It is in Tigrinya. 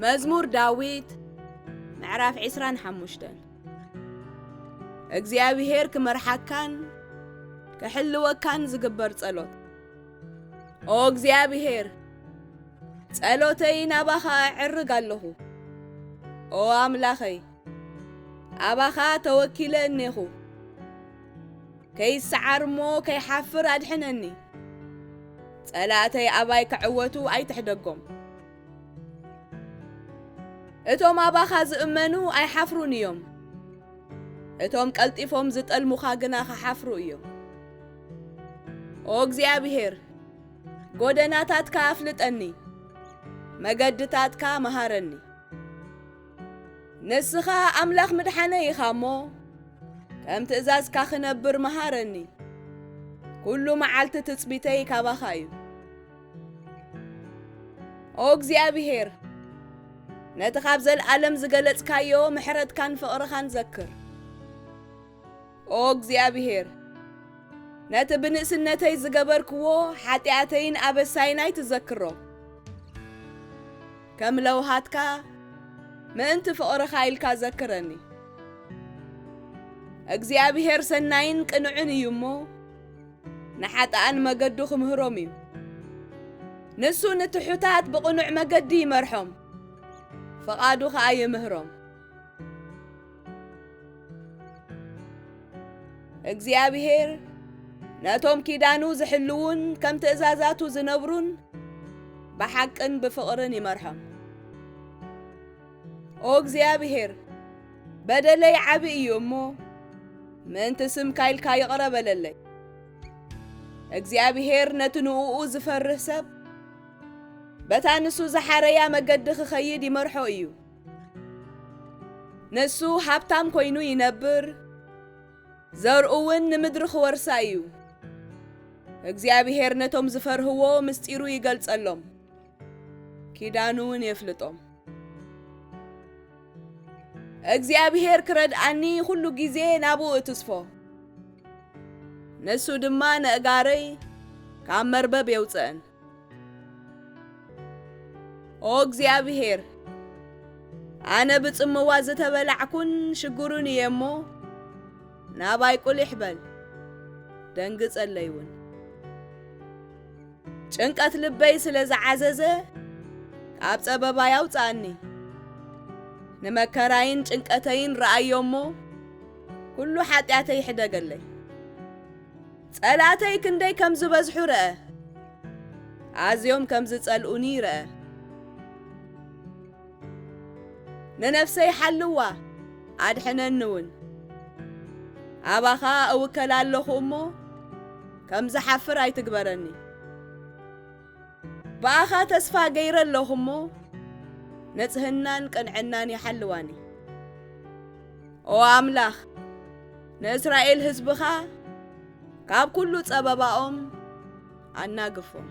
مزمور داويت معراف عسران حموشتن እግዚአብሔር ክመርሐካን ከሕልወካን ዝግበር ጸሎት ኦ እግዚአብሔር ጸሎተይ ናባኻ ዕርግ ኣለኹ ኦ አምላኸይ አባኻ ተወኪለ እኔኹ ከይሰዓርሞ ከይሓፍር አድሕነኒ ጸላተይ አባይ ክዕወቱ ኣይትሕደጎም እቶም አባኻ ዝእመኑ ኣይሓፍሩን እዮም እቶም ቀልጢፎም ዝጠልሙኻ ግና ክሓፍሩ እዮም ኦ እግዚአብሔር ጎደናታትካ አፍልጠኒ መገድታትካ መሃረኒ ንስኻ አምላኽ ምድሓነይ ኢኻ እሞ ከም ትእዛዝካ ክነብር መሃረኒ ኩሉ መዓልቲ ትጽቢተይ ካባኻ እዩ ኦ እግዚአብሔር ነቲ ካብ ዘለዓለም ዝገለጽካዮ ምሕረትካን ፍቕርኻን ዘክር ኦ እግዚአብሔር ነቲ ብንእስነተይ ዝገበርክዎ ሓጢአተይን አበሳይናይ ትዘክሮ ከም ለውሃትካ ምእንቲ ፍቕርኻ ኢልካ ዘክረኒ እግዚአብሔር ሰናይን ቅንዑን እዩ እሞ ንሓጣኣን መገዱ ክምህሮም እዩ ንሱ ንትሑታት ብቕኑዕ መገዲ ይመርሖም ፍቓዱ ኸኣ ይምህሮም እግዚአብሔር ነቶም ኪዳኑ ዝሕልውን ከም ትእዛዛቱ ዝነብሩን ብሓቅን ብፍቕርን ይመርሖም ኦ እግዚአብሔር በደለይ ዓቢ እዩ እሞ ምእንቲ ስምካ ኢልካ ይቕረበለለይ እግዚአብሔር ነቲ ንኡኡ ዝፈርህ ሰብ በታ ንሱ ዝሓረያ መገዲ ክኸይድ ይመርሖ እዩ ንሱ ሃብታም ኮይኑ ይነብር ዘርኡውን ንምድሪ ክወርሳ እዩ እግዚአብሔር ነቶም ዝፈርህዎ ምስጢሩ ይገልጸሎም ኪዳኑውን የፍልጦም እግዚአብሔር ክረድአኒ ኩሉ ጊዜ ናብኡ እትስፎ ንሱ ድማ ንእጋረይ ካብ መርበብ የውፅአን ኦ እግዚአብሔር ኣነ ብጽምዋ ዝተበላዕኩን ሽጉሩን እየ እሞ ናባይ ቁልሕ በል ደንግጸለይ እውን ጭንቀት ልበይ ስለ ዝዓዘዘ ካብ ጸበባ ያውፅአኒ ንመከራይን ጭንቀተይን ረአዮ እሞ ኩሉ ሓጢአተይ ይሕደገለይ ጸላተይ ክንደይ ከም ዝበዝሑ ረአ ኣዝዮም ከም ዝጸልኡኒ ረአ ንነፍሰይ ሓልዋ ኣድሕነኒ እውን አባኻ እውከል ኣለኹ እሞ ከም ዝሓፍር ኣይትግበረኒ በኣኻ ተስፋ ገይረ ኣለኹ እሞ ንጽህናን ቅንዕናን ይሓልዋኒ ኦ አምላኽ ንእስራኤል ህዝብኻ ካብ ኩሉ ጸበባኦም ኣናግፎም